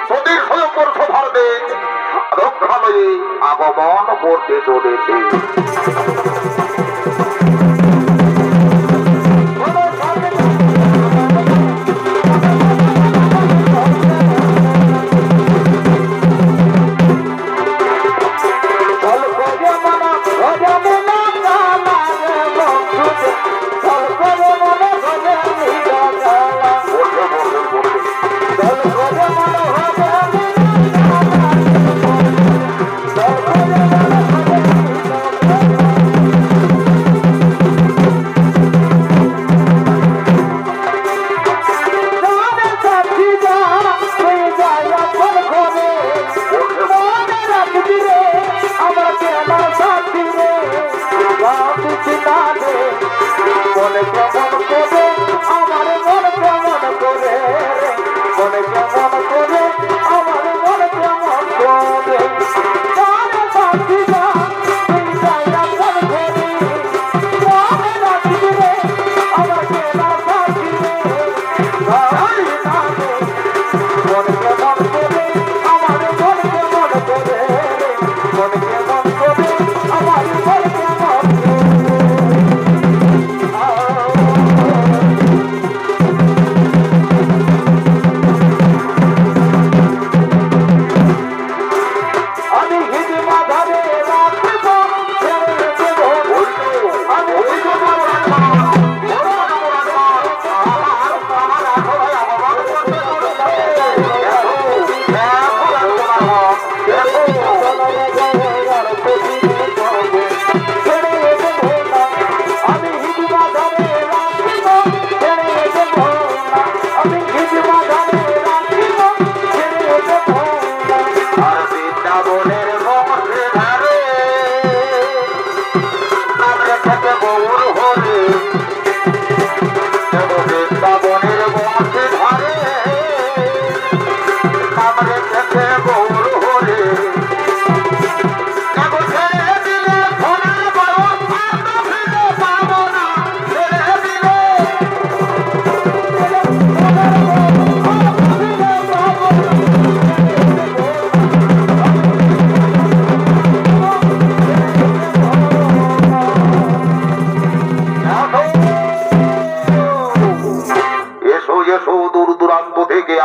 সতীর স্বয়ংবর সভার দেশ রক্ষালয়ে আগমন করতে চলেছে।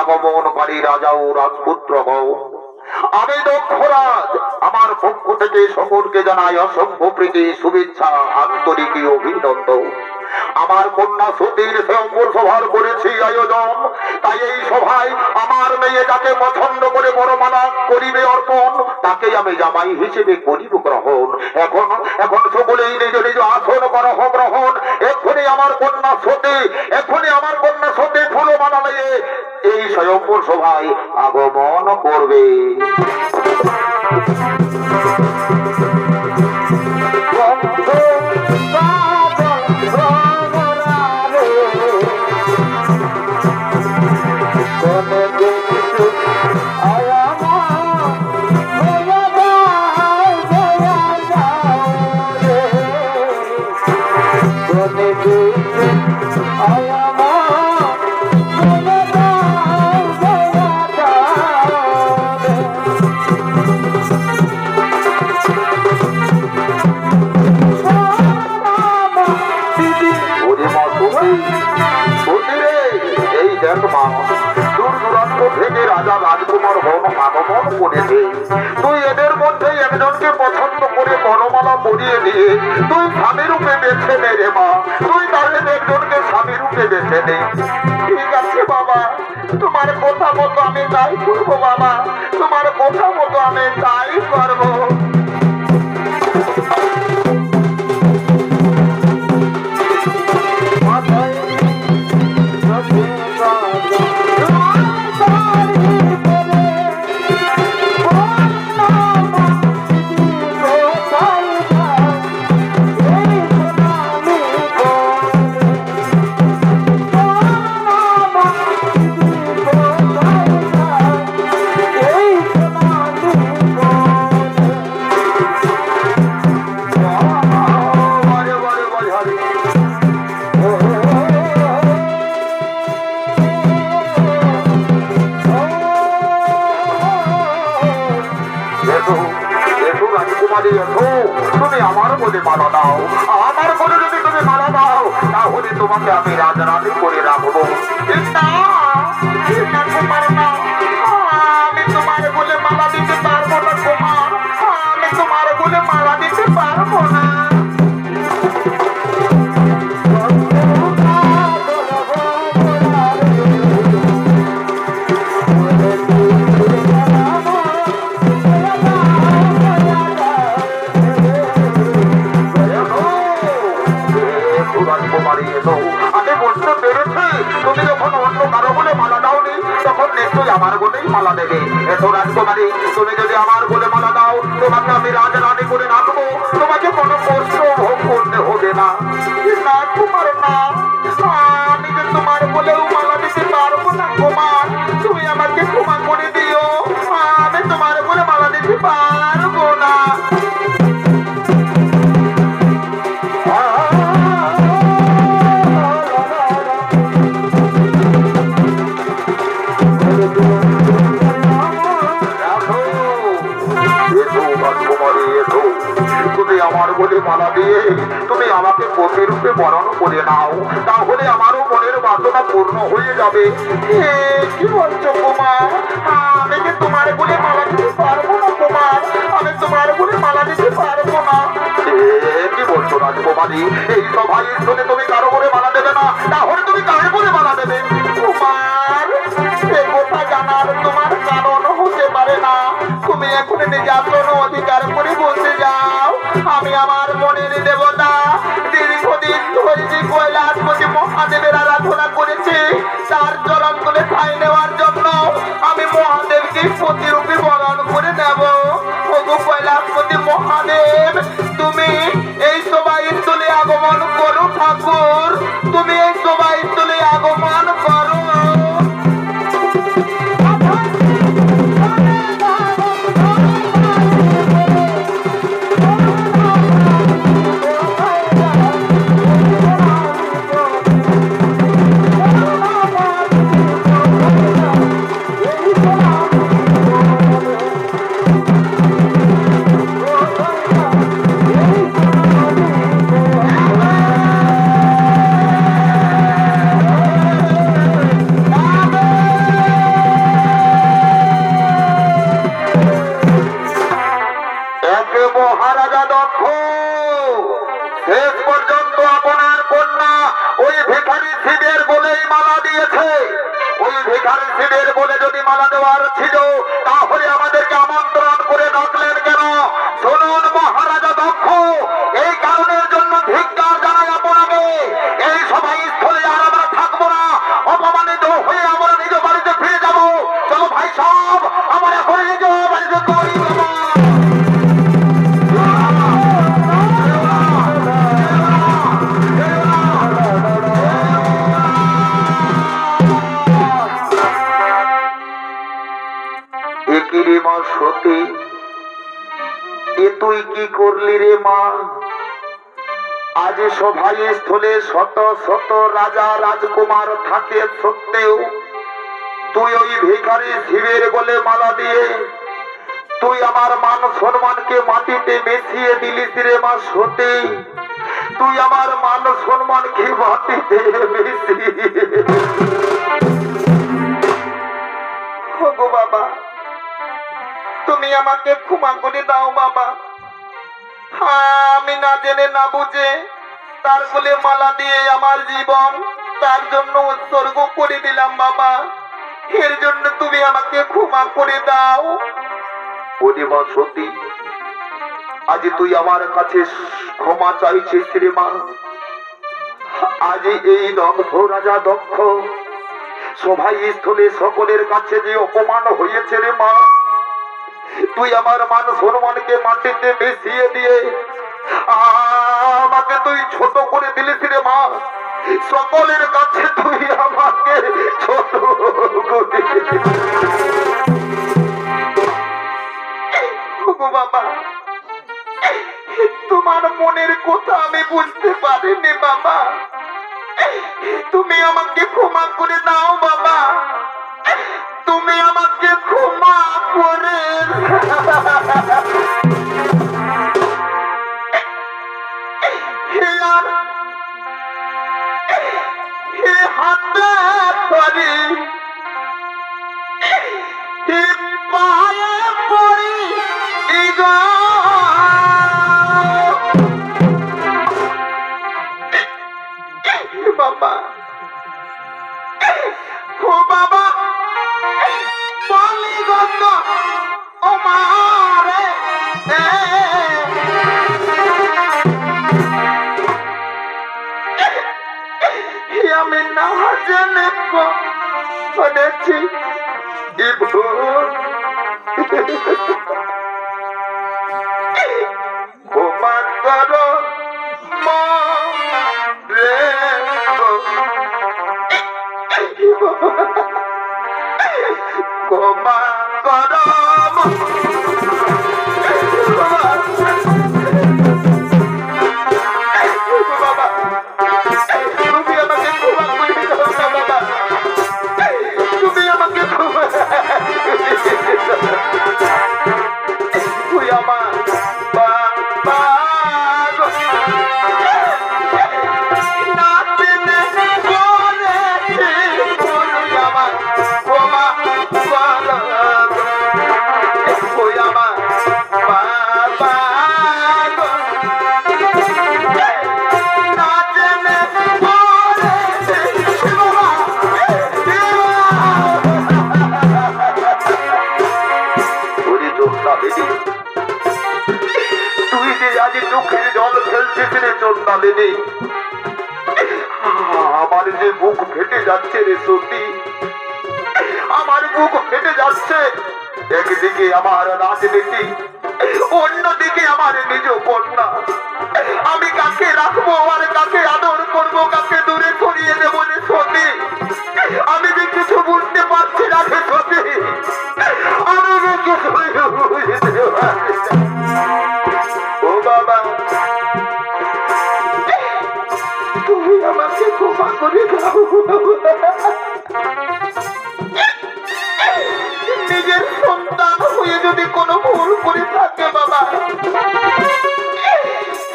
আগমনকারী রাজা ও রাজপুত্র হও, আমি দক্ষরাজ আমার পক্ষ থেকে সকলকে জানাই অসংখ্য প্রীতি, শুভেচ্ছা, আন্তরিক অভিনন্দন। আমার কন্যা সতীর স্বয়ংবর সভার করেছি আয়োজন, তাই এই সভায় আমার মেয়ে যাকে পছন্দ করে বরমালা করিবে অর্পণ, তাকে আমি জামাই হিসেবে করিব গ্রহণ। এখন এখন সকলেই নিজ নিজ আসন করহ গ্রহণ। এক্ষুনি আমার কন্যা সতী ফুলমালা নিয়ে এই স্বয়ংবর সভায় আগমন করবে। তুই এদের মধ্যে একজনকে পছন্দ করে বনমালা পরিয়ে দিয়ে তুই স্বামী রূপে বেছে নে রে মা, তুই তাহলে একজনকে স্বামী রূপে বেছে নে। ঠিক আছে বাবা, তোমার কথা মতো আমি তাই করবো বাবা, তোমার কথা মতো আমি তাই করবো। রাজকুমারী এসো, তুমি আমার বলে মালা দাও। আমার বলে যদি তুমি মালা দাও, তাহলে তোমাকে আমি রাজরানী করে রাখবো। না, কুমার না, আমি তোমার বলে মালা দিতে পারবো না কুমার, আমি তোমার বলে মালা দিতে পারবো না। আমি বুঝতে পেরেছি তুমি যখন অন্য কারো বলে মালা দাওনি, তখন নিশ্চয়ই আমার বলেই মালা দেবে। এত রাজকুমারী, তুমি যদি আমার বলে মালা দাও, তোমাকে আমি রাজরানী করে রাখবো, তোমাকে কোনো কষ্ট ভোগ করতে হবে না। না কুমার না, আমি যে তোমার বলেও মালা দিতে পারবো না কুমার, তুমি আমাকে ক্ষমা করে দিও, আমি তোমার বলে মালা দিতে পারবো না। তুমি আমার বলে মালা দিয়ে তুমি আমাকে প্রতিরূপে বরণ করে নাও, তাহলে আমারও মনের বাসনা পূর্ণ হয়ে যাবে। কি বলছো কুমার, আমি যে তোমার বলে মালা দিতে পারবো না কুমার, আমি তোমার বলে মালা দিতে পারবো না। কি বলছো রাজকুমারী, এই সভায় শুনে তুমি কারো বলে মালা দেবে না, তাহলে তুমি কার বলে মালা দেবে? কুমার, সে কথা জানার তোমার কারণ হতে পারে না, তুমি এখন নির্যাতন অধিকার করে বসে যাও। আমি আমার মনের দেবতা দীর্ঘদিন ধরে যে কৈলাসপতি মহাদেবের আরাধনা করেছি, তার চরণ তুলে ঠাঁই নেওয়ার জন্য আমি মহাদেবকে প্রতিরূপে বরণ করে নেব। ওগো কৈলাসপতি মহাদেব, তুমি এই শোভাস্থলে আগমন করো ঠাকুর, তুমি এই শোভাস্থলে আগমন করো। মহারাজা দক্ষ শেষ পর্যন্ত আপনার কন্যা ওই ভিখারি শিবের বলেই মালা দিয়েছে। ওই ভিখারি শিবের বলে যদি মালা দেওয়ার ছিল, তাহলে আমাদেরকে আমন্ত্রণ করে ডাকলেন কেন? শুনুন মহারাজা দক্ষ, এই কারণের জন্য ধিক্কার জানাই আপনাকে। এই সভায় স্থলে আর আমরা থাকবো না, অপমানিত হয়ে আমরা নিজ বাড়িতে ফিরে যাবো। চলো ভাই সব, আমার এখন নিজ বাড়িতে তৈরি হবো। সতী, এ তুই কি করলি রে মা? আজ সভায় স্থলে শত শত রাজা রাজকুমার থাকে সত্ত্বেও তুই ওই ভিখারি শিবের বলে মালা দিয়ে তুই আমার মান সম্মানকে মাটিতে মিশিয়ে দিলিস রে মা সতী। তুই আমার মান সম্মানকে মাটিতে মিশিয়ে। ওগো বাবা, তুমি আমাকে ক্ষমা করে দাও বাবা, আমি না জেনে না বুঝে তার বলে মালা দিয়ে আমার জীবন তার জন্য উৎসর্গ করে দিলাম বাবা, এর জন্য তুমি আমাকে ক্ষমা করে দাও। পরিমা সতী, আজ তুই আমার কাছে ক্ষমা চাইছিস রে মা। আজ এই দগ্ধ রাজা দক্ষ সভায় স্থলে সকলের কাছে যে অপমান হয়েছে রে মা, তুই আমার মান সম্মানকে মাটিতে মিশিয়ে দিয়ে আমাকে তুই ছোট করে দিলিস রে মা। সকলের কাছে তুই আমাকে ছোট করে বাবা, তোমার মনের কথা আমি বুঝতে পারিনি বাবা, তুমি আমাকে ক্ষমা করে দাও বাবা, তুমি আমাকে ক্ষমা করে আমি পায়ে পড়ি গো বাবা, ও বাবা বলি গত ও মারে আমি না জেনে করেছি ক্ষমা করো রে ক্ষমা করো বাবা, তুমি আমাকে ক্ষমা করে দাও না বাবা, তুমি আমাকে ক্ষমা তুই আমার বাবা না জেনে করেছি তুই আমার ক্ষমা করো তুই আমার বাবা না জেনে করেছি বাবা তুই যে আজ চোখের জল ফেলছিস রে চন্দালিনী, আমার যে বুক ফেটে যাচ্ছে রে সত্যি, আমার বুক ফেটে যাচ্ছে। একদিকে আমার রাজনীতি, অন্যদিকে আমার নিজ কন্যা, আমি কাকে রাখবো আর কাকে আদর করবো, কাকে দূরে সরিয়ে দেবো রে সত্যি, আমি যে কিছু বুঝতে পারছি না রে সত্যি, আমি যে কিছু বুঝতে পারছি না। ও বাবা, তুমি আমাকে ক্ষমা করে দাও। নিজের সন্তান হয়ে যদি কোনো ভুল করে থাকে বাবা,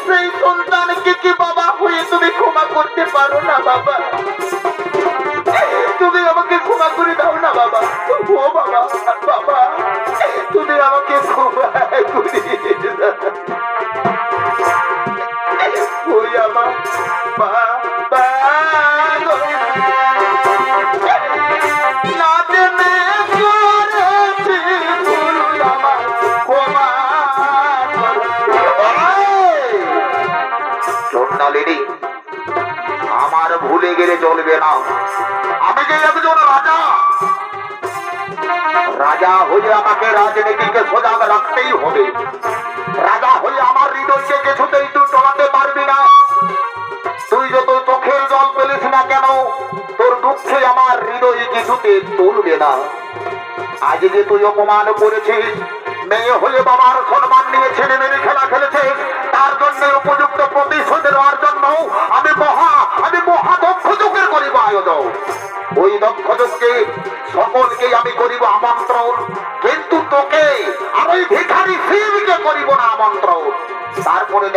সেই সন্তানকে কি বাবা হয়ে তুমি ক্ষমা করতে পারো না বাবা? তুমি আমাকে ক্ষমা করে দাও না বাবা। ও বাবা, বাবা তুমি আমাকে ক্ষমা করে দাও। ওই আমার বাবা না জেনে করেছি ভুল, আমার ক্ষমা চন্দালিনী, আমার ভুলে গেলে চলবে না। আমি যে একজন রাজা, রাজা হয়ে আমাকে রাজনীতিকে সজাগ রাখতেই হবে। রাজা হয়ে আমার হৃদয়কে কিছুতেই তুই টলাতে পারবি না। তুই যত চোখের জল পেলিস না কেন, তোর দুঃখে আমার হৃদয় কিছুতে তুলবে না। আজ যে তুই অপমান করেছিস, মেয়ে হয়ে বাবার সম্মান নিয়ে ছেলে মেয়ে খেলা খেলেছিস, তার জন্য উপযুক্ত প্রতিশোধ দেওয়ার জন্য আমি মহা দক্ষ যজ্ঞের করিব আয়োজন। ওই দক্ষ যজ্ঞে সকলকে আমি করিব আমন্ত্রণ, কিন্তু তোকে আর ওই ভিখারি শিবকে করিব না আমন্ত্রণ। তারপরে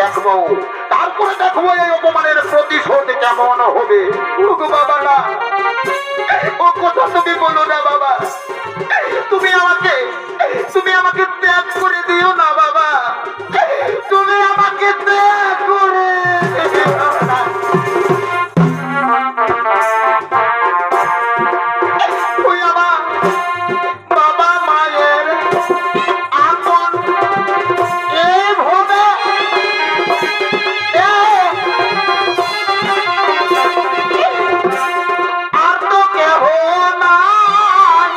দেখবো এই অপমানের প্রতিশোধ কেমন হবে। বাবা না, ও কথা তুমি বলো না বাবা, তুমি আমাকে ত্যাগ করে দিও না বাবা, তুমি আমাকে ত্যাগ করে দিও না। ওই আমার বাবা মায়ের আপন এইভাবে আর তো কেহ নাই,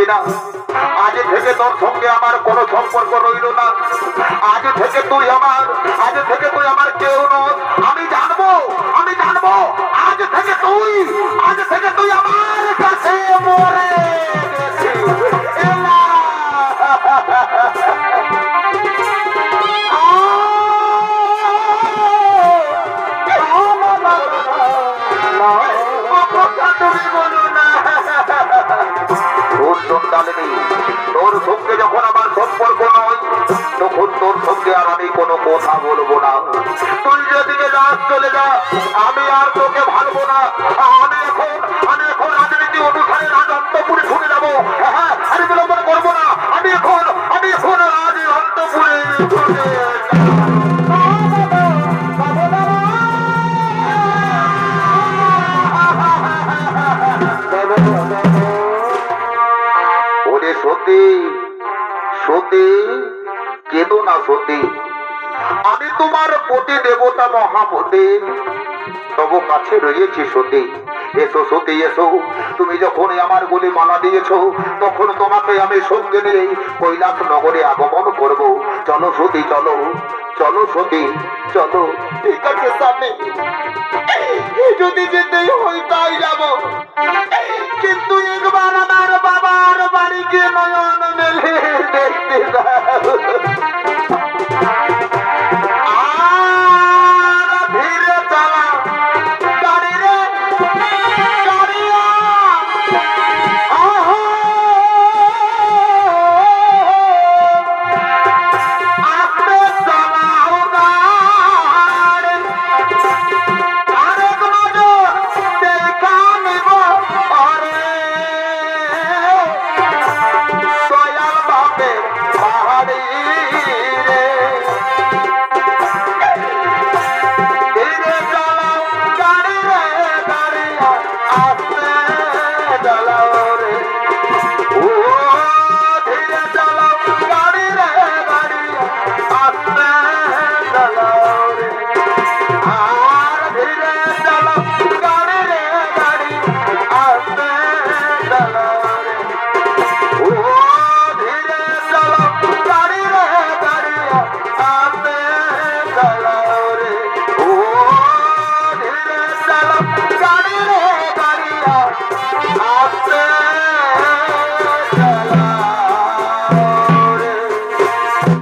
পারবি না। আজ থেকে তোর সঙ্গে আমার কোনো সম্পর্ক রইল না। আজ থেকে তুই আমার কেউ নয়। আমি জানবো আজ থেকে তুই আমার কাছে মরে গেছিস। এলা! তুমি বলো না। তোর সন্তানেরই তোর সঙ্গে যখন আমার সম্পর্ক নয়, তখন তোর সঙ্গে আর আমি কোনো কথা বলবো না। তুই যেদিকে যাস চলে যা, আমি আর তোকে ভাববো না। আমি এখন রাজনীতি অনুসারে রাজন্তপুরে ছুটে যাবো। হ্যাঁ, আমি বিলম্বন করবো না। আমি এখন রাজন্তপুরে ছুটে ওরে সতী, সতী কেঁদো না সতী। আমি তোমার পতি দেবতা মহাপতি তবু কাছে রয়েছি সতী। এসো সতী এসো। তুমি যখন আমার গলি মালা দিয়েছো, তখন তোমাকে আমি সঙ্গে নিয়ে কৈলাস নগরে আগমন করব। চলো সতী চলো, চলো সতী চলো। ঠিক আছে স্বামী, যদি যেতেই হয় তাই যাব, কিন্তু একবার আমার বাবার বাড়িকে নয়ন মেলে দেখতে দাও।